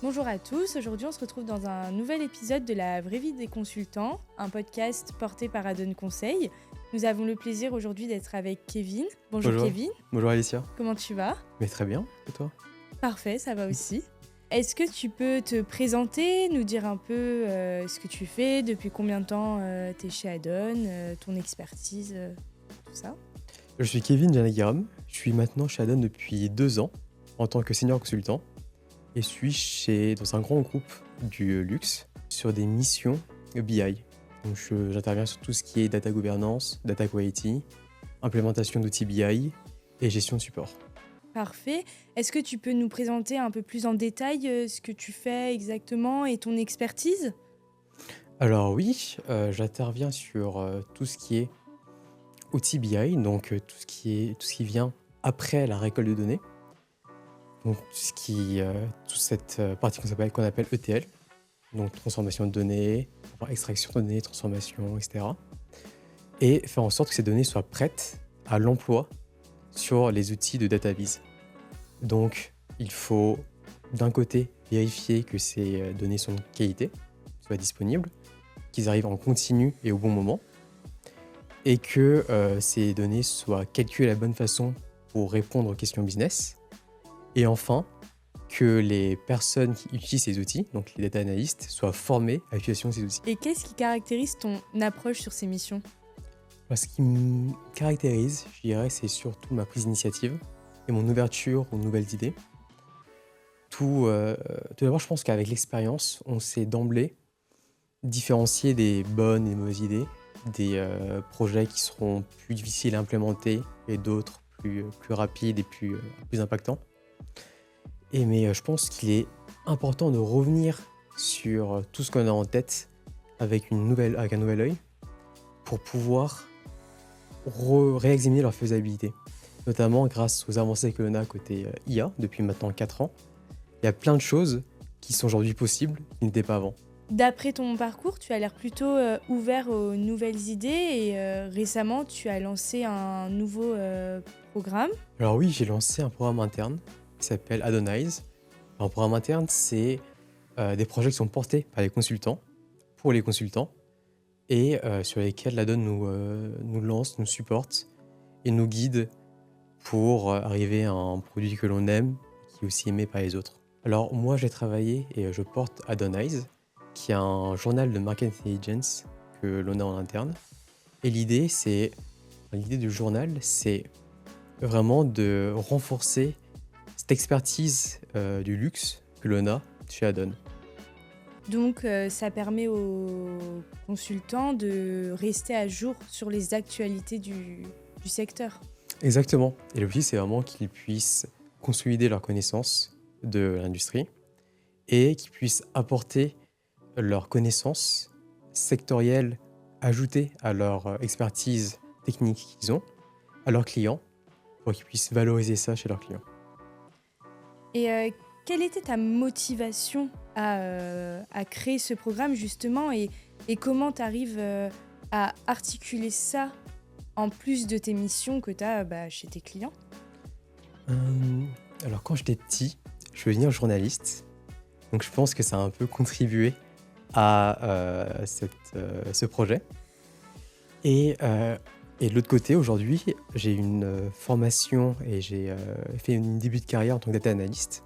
Bonjour à tous, aujourd'hui on se retrouve dans un nouvel épisode de La Vraie Vie des Consultants, un podcast porté par Adon Conseil. Nous avons le plaisir aujourd'hui d'être avec Kevin. Bonjour Bonjour. Kevin, Bonjour Alicia. comment tu vas? Mais très bien, et toi? Parfait, ça va aussi. Est-ce que tu peux te présenter, nous dire un peu ce que tu fais, depuis combien de temps tu es chez Adon, ton expertise, tout ça? Je suis Kevin Janagiram. Je suis maintenant chez Adon depuis 2 ans en tant que senior consultant et suis dans un grand groupe du luxe sur des missions BI. Donc j'interviens sur tout ce qui est data governance, data quality, implémentation d'outils BI et gestion de support. Parfait. Est-ce que tu peux nous présenter un peu plus en détail ce que tu fais exactement et ton expertise? Alors oui, j'interviens sur tout ce qui est outils BI, donc tout ce qui vient après la récolte de données. Donc toute cette partie qu'on appelle ETL, donc transformation de données, extraction de données, transformation, etc. Et faire en sorte que ces données soient prêtes à l'emploi sur les outils de data viz. Donc il faut d'un côté vérifier que ces données sont de qualité, soient disponibles, qu'ils arrivent en continu et au bon moment, et que ces données soient calculées de la bonne façon pour répondre aux questions business. Et enfin, que les personnes qui utilisent ces outils, donc les data analystes, soient formés à l'utilisation de ces outils. Et qu'est-ce qui caractérise ton approche sur ces missions? Ce qui me caractérise, je dirais, c'est surtout ma prise d'initiative et mon ouverture aux nouvelles idées. Tout d'abord, je pense qu'avec l'expérience, on sait d'emblée différencier des bonnes et des mauvaises idées, des projets qui seront plus difficiles à implémenter et d'autres plus rapides et plus impactants. Mais je pense qu'il est important de revenir sur tout ce qu'on a en tête avec un nouvel œil pour pouvoir réexaminer leur faisabilité. Notamment grâce aux avancées que l'on a côté IA depuis maintenant 4 ans. Il y a plein de choses qui sont aujourd'hui possibles qui n'étaient pas avant. D'après ton parcours, tu as l'air plutôt ouvert aux nouvelles idées et récemment, tu as lancé un nouveau programme. Alors oui, j'ai lancé un programme interne qui s'appelle Adonize. Un programme interne, c'est des projets qui sont portés par les consultants, pour les consultants, et sur lesquels l'Adon nous lance, nous supporte et nous guide pour arriver à un produit que l'on aime, qui est aussi aimé par les autres. Alors moi, j'ai travaillé et je porte Adonize, qui est un journal de market intelligence que l'on a en interne. Et l'idée du journal, c'est vraiment de renforcer cette expertise du luxe que l'on a chez Adon. Donc, ça permet aux consultants de rester à jour sur les actualités du secteur. Exactement. Et l'objectif, c'est vraiment qu'ils puissent consolider leurs connaissances de l'industrie et qu'ils puissent apporter leurs connaissances sectorielles ajoutées à leur expertise technique qu'ils ont à leurs clients pour qu'ils puissent valoriser ça chez leurs clients. Et quelle était ta motivation à créer ce programme justement et comment tu arrives à articuler ça en plus de tes missions que tu as chez tes clients? Alors quand j'étais petit, je voulais devenir journaliste. Donc je pense que ça a un peu contribué à ce projet. Et de l'autre côté, aujourd'hui, j'ai une formation et j'ai fait un début de carrière en tant que data analyst.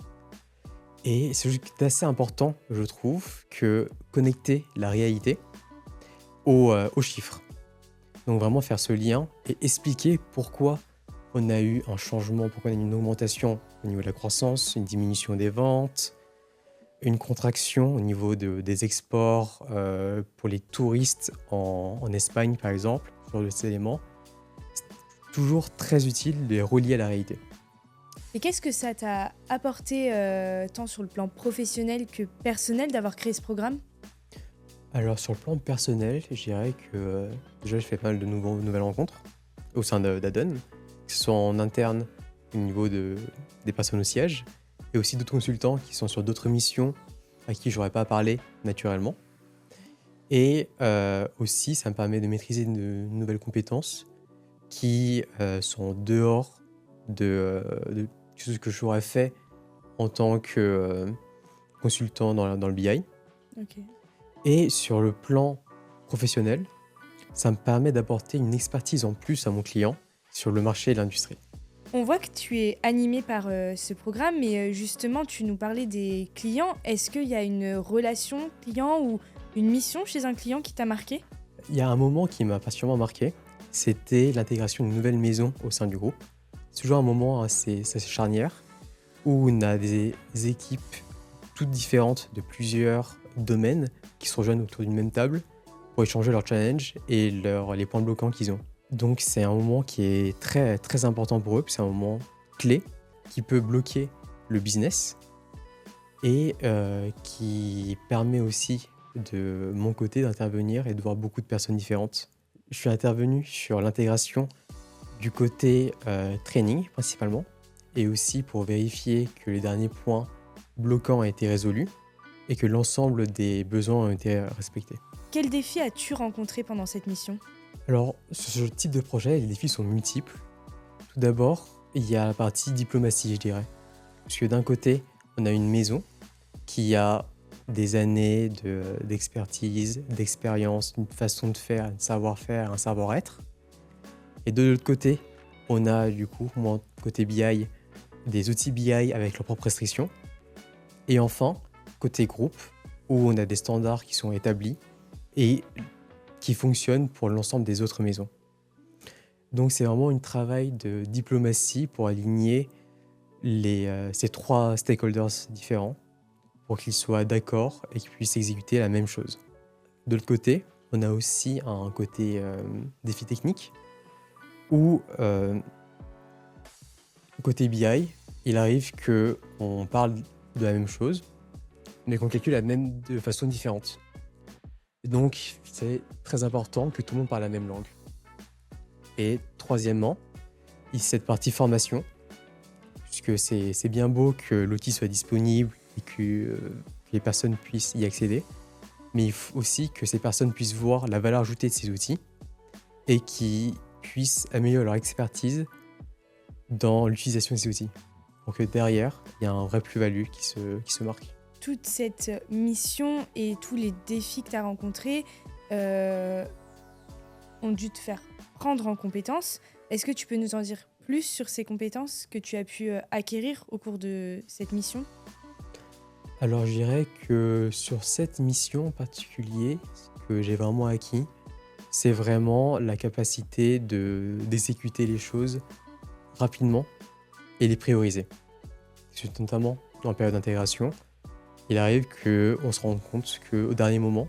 Et c'est assez important, je trouve, que connecter la réalité aux chiffres. Donc vraiment faire ce lien et expliquer pourquoi on a eu un changement, pourquoi on a eu une augmentation au niveau de la croissance, une diminution des ventes, une contraction au niveau des exports pour les touristes en Espagne, par exemple, ce genre de éléments. C'est toujours très utile de les relier à la réalité. Et qu'est-ce que ça t'a apporté tant sur le plan professionnel que personnel d'avoir créé ce programme? Alors sur le plan personnel, je dirais que déjà je fais pas mal de nouvelles rencontres au sein d'Adon, que ce soit en interne au niveau des personnes au siège, et aussi d'autres consultants qui sont sur d'autres missions à qui j'aurais pas parlé naturellement. Et aussi, ça me permet de maîtriser de nouvelles compétences qui sont en dehors de ce que j'aurais fait en tant que consultant dans le BI. Ok. Et sur le plan professionnel, ça me permet d'apporter une expertise en plus à mon client sur le marché et l'industrie. On voit que tu es animé par ce programme, mais justement, tu nous parlais des clients. Est-ce qu'il y a une relation client ou une mission chez un client qui t'a marqué? Il y a un moment qui m'a particulièrement marqué, c'était l'intégration d'une nouvelle maison au sein du groupe. C'est toujours un moment assez charnière où on a des équipes toutes différentes de plusieurs domaines qui se rejoignent autour d'une même table pour échanger leurs challenges et les points bloquants qu'ils ont. Donc c'est un moment qui est très, très important pour eux, puis c'est un moment clé qui peut bloquer le business et qui permet aussi de mon côté d'intervenir et de voir beaucoup de personnes différentes. Je suis intervenu sur l'intégration du côté training principalement et aussi pour vérifier que les derniers points bloquants ont été résolus et que l'ensemble des besoins ont été respectés. Quels défis as-tu rencontrés pendant cette mission? Alors, sur ce type de projet, les défis sont multiples. Tout d'abord, il y a la partie diplomatie, je dirais. Parce que d'un côté, on a une maison qui a des années d'expertise, d'expérience, une façon de faire, un savoir-faire, un savoir-être. Et de l'autre côté, on a du coup, moi, côté BI, des outils BI avec leurs propres restrictions. Et enfin, côté groupe, où on a des standards qui sont établis et qui fonctionnent pour l'ensemble des autres maisons. Donc c'est vraiment un travail de diplomatie pour aligner ces trois stakeholders différents pour qu'ils soient d'accord et qu'ils puissent exécuter la même chose. De l'autre côté, on a aussi un côté défi technique où côté BI, il arrive qu'on parle de la même chose mais qu'on calcule de façon différente. Donc, c'est très important que tout le monde parle la même langue. Et troisièmement, il y a cette partie formation, puisque c'est bien beau que l'outil soit disponible et que les personnes puissent y accéder, mais il faut aussi que ces personnes puissent voir la valeur ajoutée de ces outils et qu'ils puissent améliorer leur expertise dans l'utilisation de ces outils. Donc derrière, il y a un vrai plus-value qui se marque. Toute cette mission et tous les défis que tu as rencontrés ont dû te faire prendre en compétences. Est-ce que tu peux nous en dire plus sur ces compétences que tu as pu acquérir au cours de cette mission? Alors je dirais que sur cette mission en particulier, ce que j'ai vraiment acquis, c'est vraiment la capacité d'exécuter les choses rapidement et les prioriser. Notamment en période d'intégration, il arrive qu'on se rende compte qu'au dernier moment,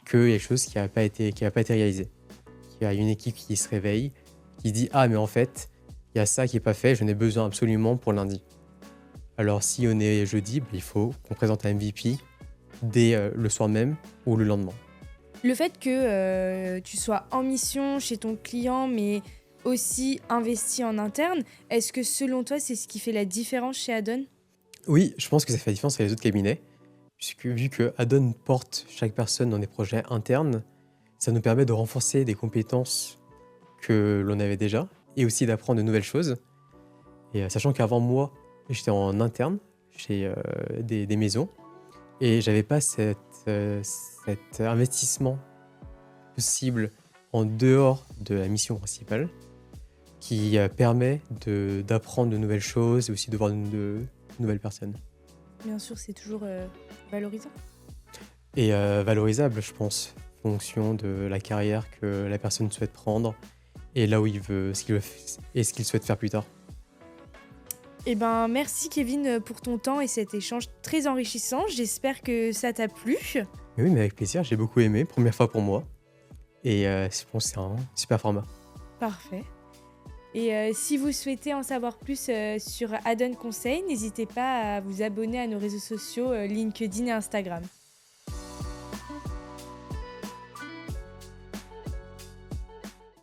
qu'il y a quelque chose qui n'a pas été réalisé. Il y a une équipe qui se réveille, qui se dit « Ah, mais en fait, il y a ça qui n'est pas fait, j'en ai besoin absolument pour lundi. » Alors, si on est jeudi, il faut qu'on présente un MVP dès le soir même ou le lendemain. Le fait que tu sois en mission chez ton client, mais aussi investi en interne, est-ce que selon toi, c'est ce qui fait la différence chez Addon? Oui, je pense que ça fait la différence avec les autres cabinets, puisque vu que Addon porte chaque personne dans des projets internes, ça nous permet de renforcer des compétences que l'on avait déjà et aussi d'apprendre de nouvelles choses. Et sachant qu'avant moi, j'étais en interne chez des maisons et j'avais pas cet investissement possible en dehors de la mission principale qui permet d'apprendre de nouvelles choses et aussi de voir de nouvelles personnes. Bien sûr, c'est toujours valorisant. Et valorisable, je pense, en fonction de la carrière que la personne souhaite prendre et là où il veut, ce qu'il souhaite faire plus tard. Eh ben, merci Kevin pour ton temps et cet échange très enrichissant. J'espère que ça t'a plu. Oui, mais avec plaisir, j'ai beaucoup aimé, première fois pour moi. Et je pense que c'est un super format. Parfait. Et si vous souhaitez en savoir plus sur Addon Conseil, n'hésitez pas à vous abonner à nos réseaux sociaux LinkedIn et Instagram.